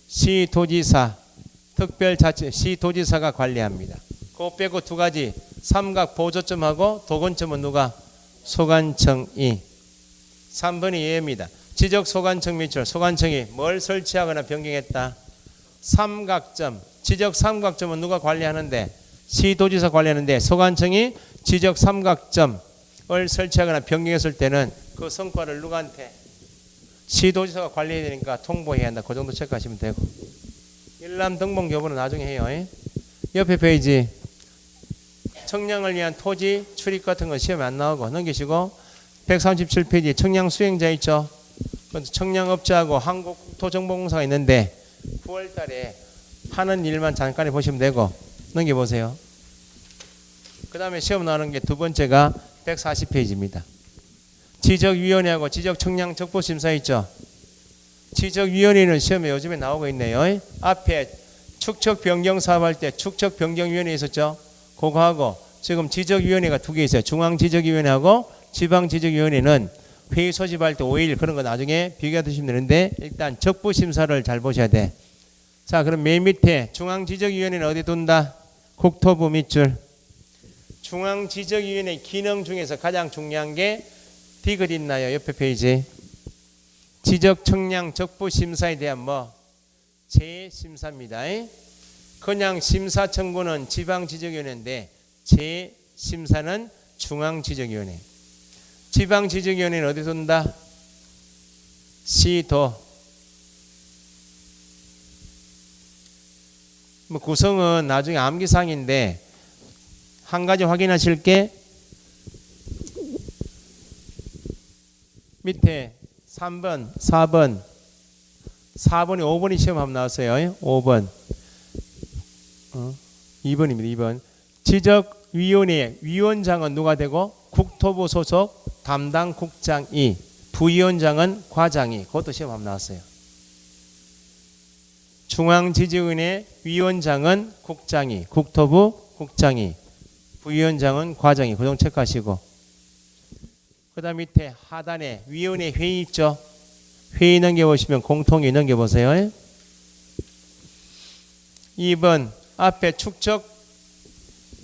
시도지사 특별자치 시도지사가 관리합니다. 그거 빼고 두 가지 삼각 보조점하고 도건점은 누가? 소관청이. 3번이 예입니다. 지적 소관청 및 소관청이 뭘 설치하거나 변경했다? 삼각점. 지적 삼각점은 누가 관리하는데? 시도지사 관리하는데 소관청이 지적 삼각점을 설치하거나 변경했을 때는 그 성과를 누구한테? 시도지사가 관리해야 되니까 통보해야 한다. 그 정도 체크하시면 되고. 일람 등본 교부는 나중에 해요. 옆에 페이지 청량을 위한 토지 출입 같은 건 시험에 안 나오고 넘기시고 137페이지 청량 수행자 있죠. 청량업자하고 한국토정보공사가 있는데 9월 달에 하는 일만 잠깐 보시면 되고 넘겨보세요. 그 다음에 시험 나오는 게 두 번째가 140페이지입니다. 지적위원회하고 지적청량 적부심사 있죠. 지적위원회는 시험에 요즘에 나오고 있네요. 앞에 축척 변경 사업할 때 축척 변경위원회 있었죠. 그거하고 지금 지적위원회가 두 개 있어요. 중앙지적위원회하고 지방지적위원회는 회의 소집할 때 5일 그런 거 나중에 비교해 두시면 되는데 일단 적부심사를 잘 보셔야 돼. 자, 그럼 맨 밑에 중앙지적위원회는 어디 둔다? 국토부 밑줄. 중앙지적위원회 기능 중에서 가장 중요한 게 디귿 있나요? 옆에 페이지. 지적청량 적부심사에 대한 재심사입니다. 그냥 심사 청구는 지방지적위원회인데 재심사는 중앙지적위원회. 지방지적위원회는 어디 둔다? 시도. 구성은 나중에 암기사항인데 한 가지 확인하실 게 밑에 3번, 4번, 4번이 5번이 시험 한번 나왔어요. 5번. 2번입니다. 2번. 지적위원회 위원장은 누가 되고? 국토부 소속 담당 국장이, 부위원장은 과장이. 그것도 시험 한번 나왔어요. 중앙지적위원회 위원장은 국장이, 국토부 국장이, 부위원장은 과장이. 그 정도 체크하시고. 그 다음 밑에 하단에 위원회 회의 있죠. 회의 넘겨보시면 공통위 넘겨보세요. 2번 앞에 축적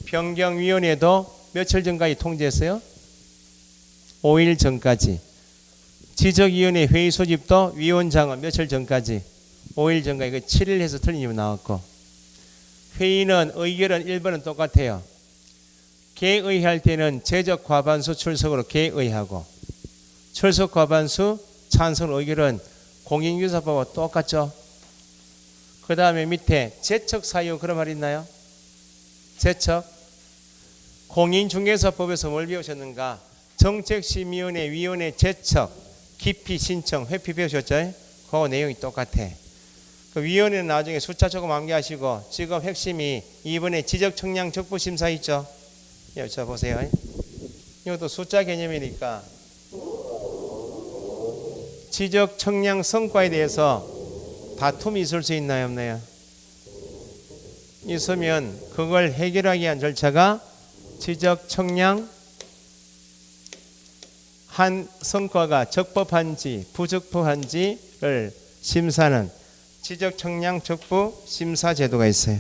변경위원회도 며칠 전까지 통지했어요? 5일 전까지. 지적위원회 회의 소집도 위원장은 며칠 전까지? 5일 전까지. 그 7일 해서 틀린 이유 나왔고. 회의는 의결은 1번은 똑같아요. 개의할 때는 제적 과반수 출석으로 개의하고 출석 과반수 찬성 의결은 공인규사법과 똑같죠. 그 다음에 밑에 제척 사유 그런 말 있나요? 제척. 공인중개사법에서 뭘 배우셨는가? 정책심의위원회 위원회 제척 기피 신청 회피 배우셨죠? 그 내용이 똑같아. 그 위원회는 나중에 숫자 조금 암기하시고 지금 핵심이 이번에 지적청량 적부심사 있죠? 여쭤보세요. 이것도 숫자 개념이니까 지적 청량 성과에 대해서 다툼이 있을 수 있나요? 없나요? 있으면 그걸 해결하기 위한 절차가 지적 청량 한 성과가 적법한지 부적법한지를 심사하는 지적 청량 적부 심사 제도가 있어요.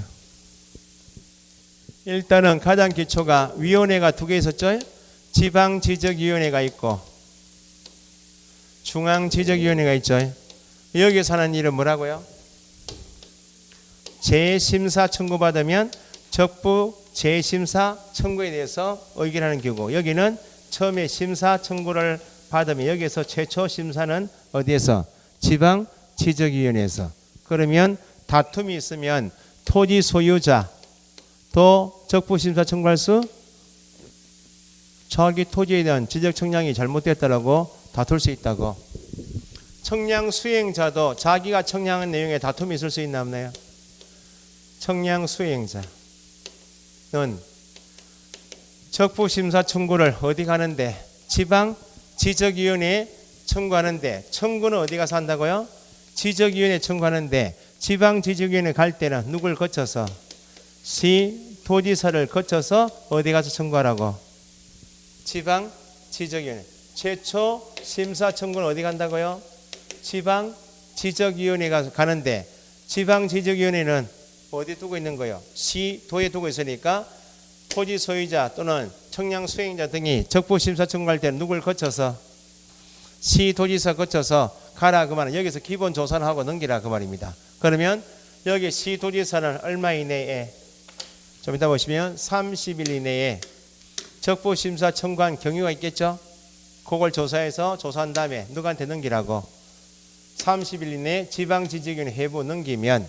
일단은 가장 기초가 위원회가 두 개 있었죠. 지방지적위원회가 있고 중앙지적위원회가 있죠. 여기서 하는 일은 뭐라고요? 재심사 청구받으면 적부 재심사 청구에 대해서 의결하는 경우, 여기는 처음에 심사 청구를 받으면 여기서 최초 심사는 어디에서? 지방지적위원회에서. 그러면 다툼이 있으면 토지 소유자 또 적부심사 청구할 수? 자기 토지에 대한 지적 청량이 잘못됐다라고 다툴 수 있다고. 청량 수행자도 자기가 청량한 내용에 다툼이 있을 수 있나 없나요? 청량 수행자는 적부심사 청구를 어디 가는데? 지방 지적위원회에 청구하는데 청구는 어디 가서 한다고요? 지적위원회 청구하는데 지방지적위원회 갈 때는 누굴 거쳐서 시도지사를 거쳐서 어디 가서 청구하라고? 지방지적위원회. 최초 심사 청구는 어디 간다고요? 지방지적위원회가 가는데 지방지적위원회는 어디 두고 있는 거예요? 시도에 두고 있으니까 토지 소유자 또는 청량 수행자 등이 적부심사 청구할 때는 누굴 거쳐서 시도지사 거쳐서 가라 그 말은 여기서 기본 조사를 하고 넘기라 그 말입니다. 그러면 여기 시도지사는 얼마 이내에 좀 이따 보시면 30일 이내에 적부심사 청구한 경위가 있겠죠. 그걸 조사한 다음에 누구한테 넘기라고 30일 이내에 지방지적위원회 회부 넘기면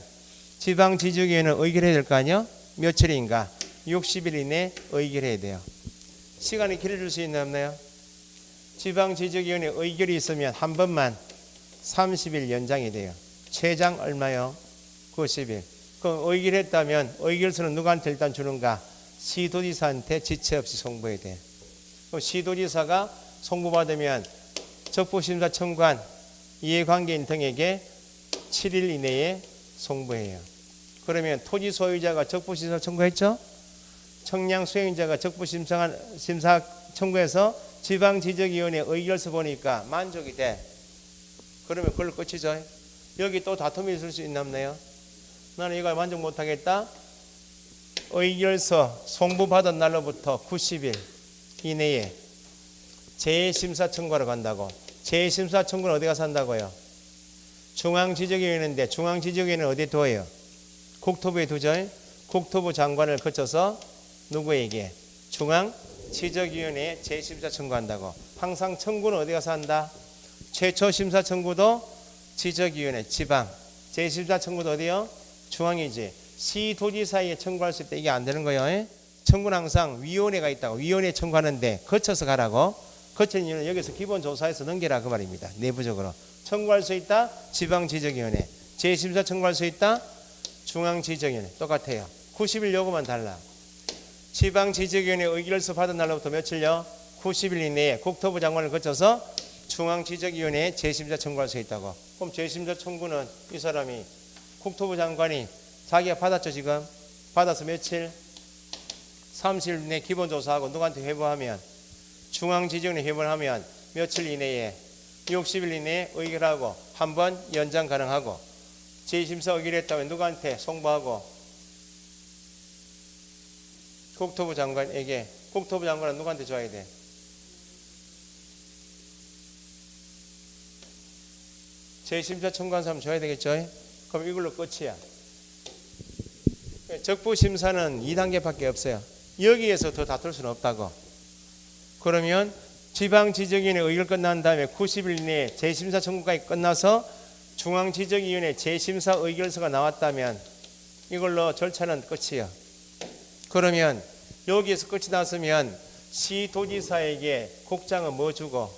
지방지적위원회는 의결해야 될 거 아니요? 며칠인가? 60일 이내에 의결해야 돼요. 시간이 길어질 수 있나 없나요? 지방지적위원회 의결이 있으면 한 번만 30일 연장이 돼요. 최장 얼마요? 90일. 그럼 의결했다면 의결서는 누구한테 일단 주는가? 시도지사한테 지체 없이 송부해야 돼요. 그럼 시도지사가 송부받으면 적부심사 청구한 이해관계인 등에게 7일 이내에 송부해요. 그러면 토지 소유자가 적부심사 청구했죠? 청량 수행자가 적부심사 청구해서 지방지적위원회 의결서 보니까 만족이 돼. 그러면 그걸로 끝이죠. 여기 또 다툼이 있을 수 있나 없나요? 나는 이걸 만족 못하겠다. 의결서 송부받은 날로부터 90일 이내에 재심사 청구하러 간다고. 재심사 청구는 어디 가서 한다고요? 중앙지적위원회인데 중앙지적위원회는 어디에 두어요? 국토부에 두죠. 국토부 장관을 거쳐서 누구에게? 중앙지적위원회에 재심사 청구한다고. 항상 청구는 어디 가서 한다? 최초 심사 청구도 지적위원회 지방, 재심사 청구도 어디요? 중앙이지. 시도지사에 청구할 수 있다. 이게 안 되는 거예요. 청구는 항상 위원회가 있다고. 위원회 청구하는데 거쳐서 가라고. 거치는 이유는 여기서 기본조사에서 넘기라 그 말입니다. 내부적으로 청구할 수 있다. 지방지적위원회. 재심사 청구할 수 있다. 중앙지적위원회. 똑같아요. 90일 요구만 달라. 지방지적위원회 의결서 받은 날로부터 며칠요? 90일 이내에 국토부 장관을 거쳐서 중앙지적위원회에 재심사 청구할 수 있다고. 그럼 재심사 청구는 이 사람이 국토부 장관이 자기가 받았죠. 지금 받아서 며칠? 30일 내에 기본조사하고 누구한테 회부하면 중앙지적위원회 회부하면 며칠 이내에 60일 이내에 의결하고 한 번 연장 가능하고 재심사 의결했다면 누구한테 송부하고 국토부 장관에게. 국토부 장관은 누구한테 줘야 돼? 재심사 청구한 사람 줘야 되겠죠. 그럼 이걸로 끝이야. 적부심사는 2단계밖에 없어요. 여기에서 더 다툴 수는 없다고. 그러면 지방지적위원회 의결 끝난 다음에 90일 이내에 재심사 청구까지 끝나서 중앙지적위원회 재심사 의결서가 나왔다면 이걸로 절차는 끝이에요. 그러면 여기에서 끝이 났으면 시도지사에게 국장은 뭐 주고?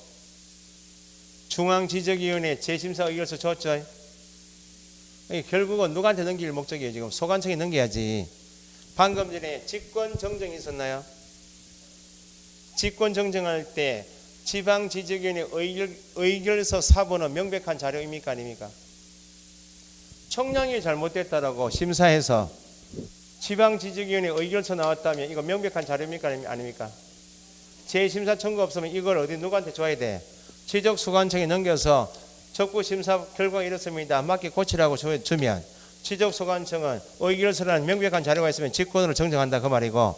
중앙지적위원회 재심사 의결서 줬죠. 결국은 누구한테 넘길 목적이에요. 지금 소관청에 넘겨야지. 방금 전에 직권정정이 있었나요? 직권정정할 때 지방지적위원회 의결서 사본은 명백한 자료입니까 아닙니까? 청량이 잘못됐다라고 심사해서 지방지적위원회 의결서 나왔다면 이거 명백한 자료입니까 아닙니까? 재심사 청구 없으면 이걸 어디 누구한테 줘야 돼? 지적소관청에 넘겨서 적부심사 결과가 이렇습니다. 맞게 고치라고 주면 지적소관청은 의결서라는 명백한 자료가 있으면 직권으로 정정한다 그 말이고,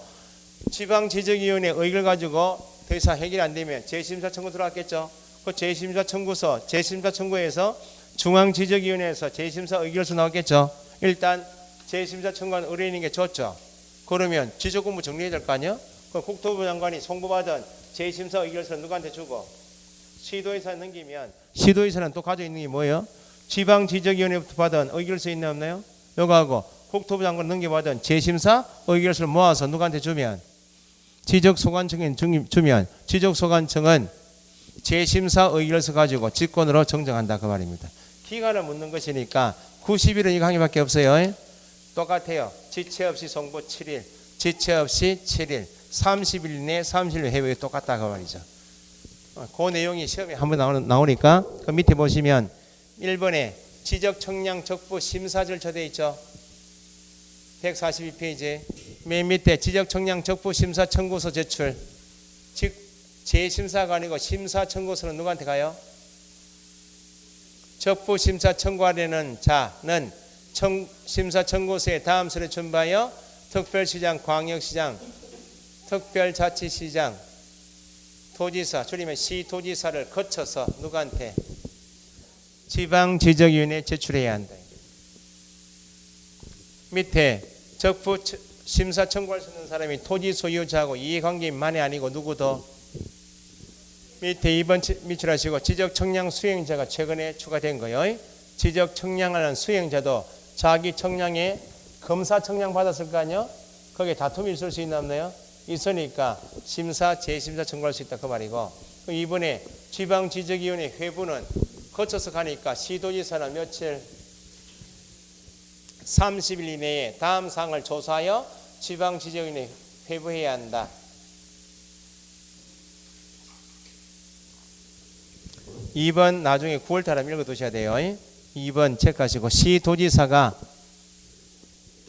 지방지적위원회 의결 가지고 더 이상 해결이 안 되면 재심사 청구 들어갔겠죠. 그 재심사 청구서, 재심사 청구에서 중앙지적위원회에서 재심사 의결서 나왔겠죠. 일단 재심사 청구한 의뢰인에게 줬죠. 그러면 지적공부 정리해야 될 거 아니에요? 그 국토부 장관이 송부받은 재심사 의결서는 누구한테 주고 시도의사에 넘기면 시도의사는 또 가지고 있는 게 뭐예요? 지방지적위원회부터 받은 의결서 있나 없나요? 요거하고 국토부 장관 넘겨받은 재심사 의결서를 모아서 누구한테 주면 지적소관청에 주면 지적소관청은 재심사 의결서 가지고 직권으로 정정한다 그 말입니다. 기간을 묻는 것이니까 90일은 이 강의밖에 없어요. 똑같아요. 지체 없이 송부 7일, 지체 없이 7일, 30일 내에 30일 해외에 똑같다 그 말이죠. 그 내용이 시험에 한번 나오니까 그 밑에 보시면 1번에 지적청량 적부 심사절차 돼 있죠. 142페이지 맨 밑에 지적청량 적부 심사 청구서 제출. 즉 재심사가 아니고 심사 청구서는 누구한테 가요? 적부 심사 청구하려는 자는 심사 청구서에 다음 서류에 준바하여 특별시장, 광역시장, 특별자치시장, 도지사, 줄이면 시도지사를 거쳐서 누구한테? 지방지적위원회에 제출해야 한다. 밑에 적부 심사 청구할 수 있는 사람이 토지 소유자하고 이해관계인만이 아니고 누구도. 밑에 2번 밑줄 하시고 지적청량 수행자가 최근에 추가된 거예요. 지적청량하는 수행자도 자기 청량에 검사 청량 받았을 거 아니요? 거기에 다툼이 있을 수 있나 없나요? 있으니까 심사, 재심사 청구할 수 있다 그 말이고. 이번에 지방지적위원회 회부는 거쳐서 가니까 시도지사는 며칠? 30일 이내에 다음 사항을 조사하여 지방지적위원회 회부해야 한다. 2번 나중에 9월달 하면 읽어두셔야 돼요. 2번 체크하시고 시도지사가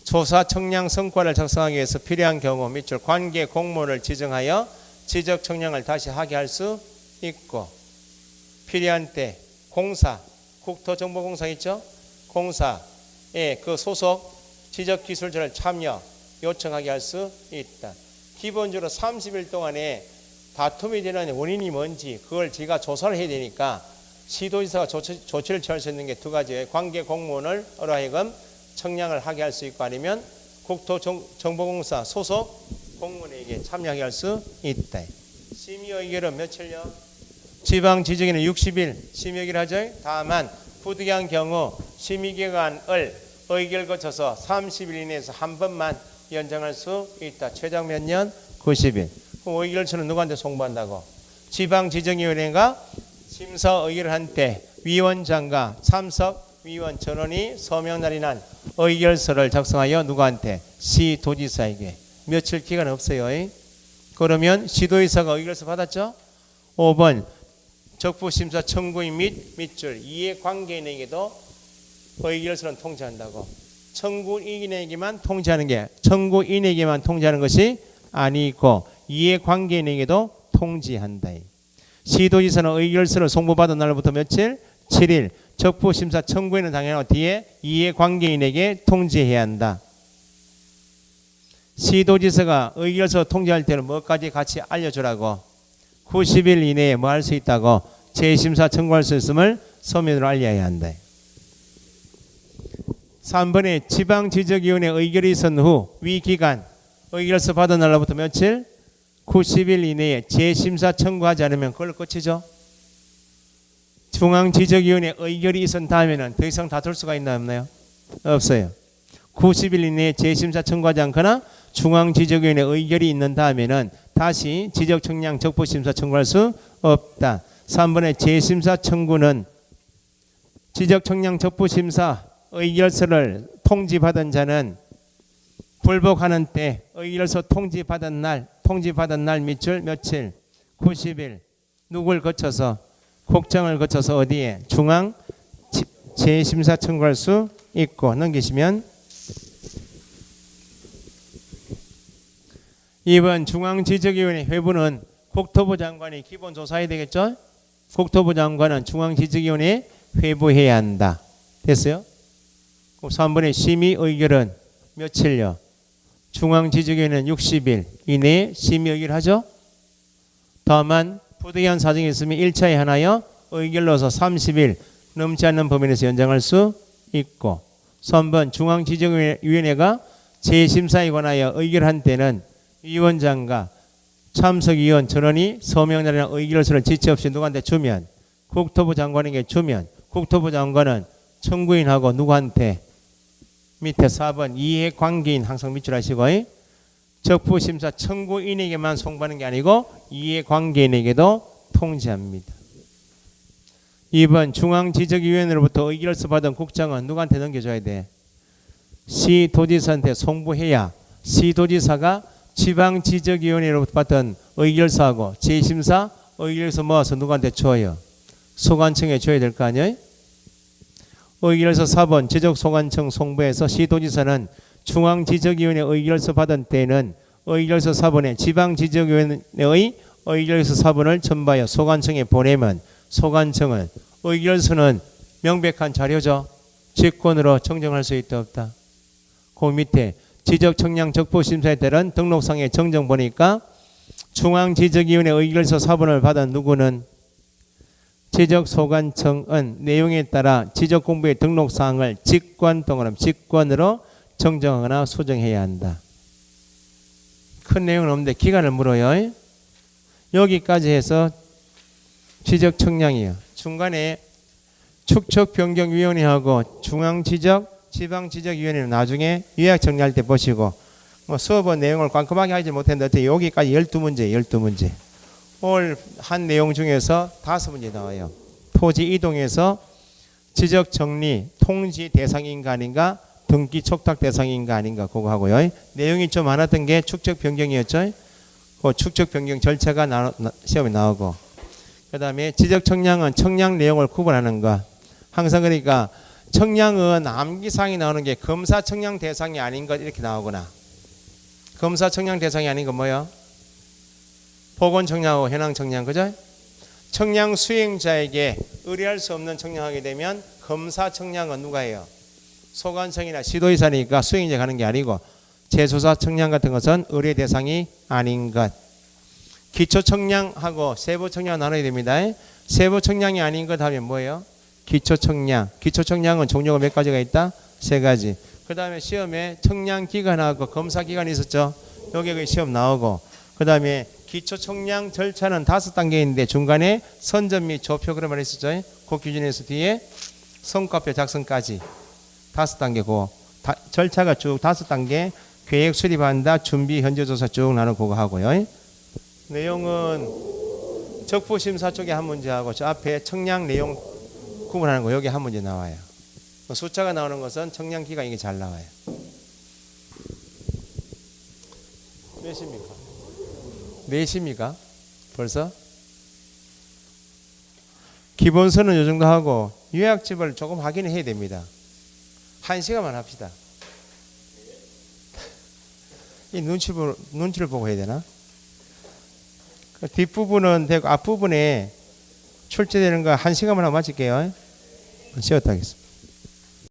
조사 청량 성과를 작성하기 위해서 필요한 경우 밑줄 관계 공무원을 지정하여 지적 청량을 다시 하게 할 수 있고, 필요한 때 공사, 국토정보공사 있죠? 공사에 그 소속 지적기술자를 참여 요청하게 할 수 있다. 기본적으로 30일 동안에 다툼이 되는 원인이 뭔지 그걸 제가 조사를 해야 되니까 시도지사가 조치를 취할 수 있는 게 두 가지예요. 관계 공무원을 하여금 청량을 하게 할 수 있고, 아니면 국토정보공사 소속 공무원에게 참여하게 할 수 있다. 심의 의결은 며칠요? 지방지적위는 60일 심의 의결 하죠. 다만 부득이한 경우 심의기간을 의결 거쳐서 30일 이내에서 한 번만 연장할 수 있다. 최장 몇 년? 90일. 그럼 의결서는 누구한테 송부한다고? 지방지적위원회가 심사 의결을 한 때 위원장과 참석위원 전원이 서명날이 난 의결서를 작성하여 누구한테? 시도지사에게. 며칠 기간 없어요. 그러면 시도지사가 의결서 받았죠? 5번 적부심사 청구인 및 밑줄 이해관계인에게도 의결서는 통지한다고. 청구인에게만 통지하는 게, 청구인에게만 통지하는 것이 아니고 이해관계인에게도 통지한다. 시도지사는 의결서를 송부받은 날부터 며칠? 7일. 적부심사 청구인은 당연하고 뒤에 이해관계인에게 통지해야 한다. 시도지사가 의결서 통지할 때는 뭐까지 같이 알려주라고? 90일 이내에 뭐 할 수 있다고? 재심사 청구할 수 있음을 서면으로 알려야 한다. 3번에 지방지적위원회 의결이 있은 후 위기간 의결서 받은 날로부터 며칠? 90일 이내에 재심사 청구하지 않으면 그걸 끝이죠. 중앙지적위원회 의결이 있은 다음에는 더 이상 다툴 수가 있나 없나요? 없어요. 90일 이내에 재심사 청구하지 않거나 중앙지적위원회 의결이 있는 다음에는 다시 지적청량 적부심사 청구할 수 없다. 3번의 재심사 청구는 지적청량 적부심사 의결서를 통지받은 자는 불복하는 때 의결서 통지받은 날 밑줄 며칠? 90일. 누굴 거쳐서? 국장을 거쳐서 어디에? 중앙 재심사 청구할 수 있고. 넘기시면 2번 중앙지적위원회 회부는 국토부 장관이 기본 조사해야 되겠죠? 국토부 장관은 중앙지적위원회에 회부해야 한다. 됐어요? 3번의 심의 의결은 며칠요? 중앙지적위원회는 60일 이내에 심의 의결 하죠? 다만 부득이한 사정이 있으면 1차에 하나요? 의결로서 30일 넘지 않는 범위 내에서 연장할 수 있고, 3번 중앙지적위원회가 재심사에 관하여 의결한 때는 위원장과 참석위원 전원이 서명날이나 의결서를 지체 없이 누구한테 주면, 국토부 장관에게 주면, 국토부 장관은 청구인하고 누구한테? 밑에 4번 이해관계인 항상 밑줄 하시고, 적부심사 청구인에게만 송부하는 게 아니고 이해관계인에게도 통지합니다. 2번 중앙지적위원회로부터 의결서 받은 국장은 누구한테 넘겨줘야 돼? 시도지사한테 송부해야 시도지사가 지방지적위원회로부터 받은 의결서하고 재심사 의결서 모아서 누구한테 줘요? 소관청에 줘야 될 거 아니에요? 의결서 4번 지적소관청 송부에서 시도지사는 중앙지적위원회 의결서 받은 때에는 의결서 4번에 지방지적위원회의 의결서 4번을 첨부하여 소관청에 보내면 소관청은 의결서는 명백한 자료죠. 직권으로 정정할 수 있다 없다. 그 밑에 지적청량 적부심사에 따른 등록상의 정정 보니까 중앙지적위원회 의결서 4번을 받은 누구는 지적소관청은 내용에 따라 지적공부의 등록사항을 직권으로 정정하거나 수정해야 한다. 큰 내용은 없는데 기간을 물어요. 여기까지 해서 지적청량이에요. 중간에 축척변경위원회하고 중앙지적, 지방지적위원회는 나중에 요약 정리할 때 보시고 뭐 수업은 내용을 꼼꼼하게 하지 못했는데 여기까지 12문제 오늘 한 내용 중에서 5문제 나와요. 토지 이동에서 지적 정리 통지 대상인가 아닌가, 등기 촉탁 대상인가 아닌가 그거 하고요. 내용이 좀 많았던 게 축적 변경이었죠. 그 축적 변경 절차가 시험에 나오고, 그 다음에 지적 청량은 청량 내용을 구분하는 거. 항상 그러니까 청량은 암기사항이 나오는 게 검사 청량 대상이 아닌 것 이렇게 나오거나, 검사 청량 대상이 아닌 건 뭐예요? 보건 청량하고 현황 청량, 그죠? 청량 수행자에게 의뢰할 수 없는 청량하게 되면 검사 청량은 누가 해요? 소관청이나 시도의사니까 수행자 가는 게 아니고, 재조사 청량 같은 것은 의뢰 대상이 아닌 것. 기초 청량하고 세부 청량 나눠야 됩니다. 세부 청량이 아닌 것 하면 뭐예요? 기초 청량. 기초 청량은 종류가 몇 가지가 있다? 3가지. 그 다음에 시험에 청량 기간하고 검사 기간이 있었죠. 여기 시험 나오고, 그 다음에 기초 청량 절차는 5단계인데 중간에 선점 및 조표 그런 말 있었죠. 그 기준에서 뒤에 성과표 작성까지 5단계고, 절차가 쭉 5단계, 계획 수립한다, 준비, 현재조사 쭉 나눠 그거 하고요. 내용은 적부심사 쪽에 한 문제하고 저 앞에 청량 내용 구분하는 거 여기 한 문제 나와요. 숫자가 나오는 것은 청량 기간이 잘 나와요. 몇입니까? 4시입니까? 벌써? 기본서는 이 정도 하고 요약집을 조금 하긴 해야 됩니다. 1시간만 합시다. 이 눈치를 보고 해야 되나? 그 뒷부분은 되고 앞부분에 출제되는 거 1시간만 하고 마칠게요. 쉬었다 하겠습니다.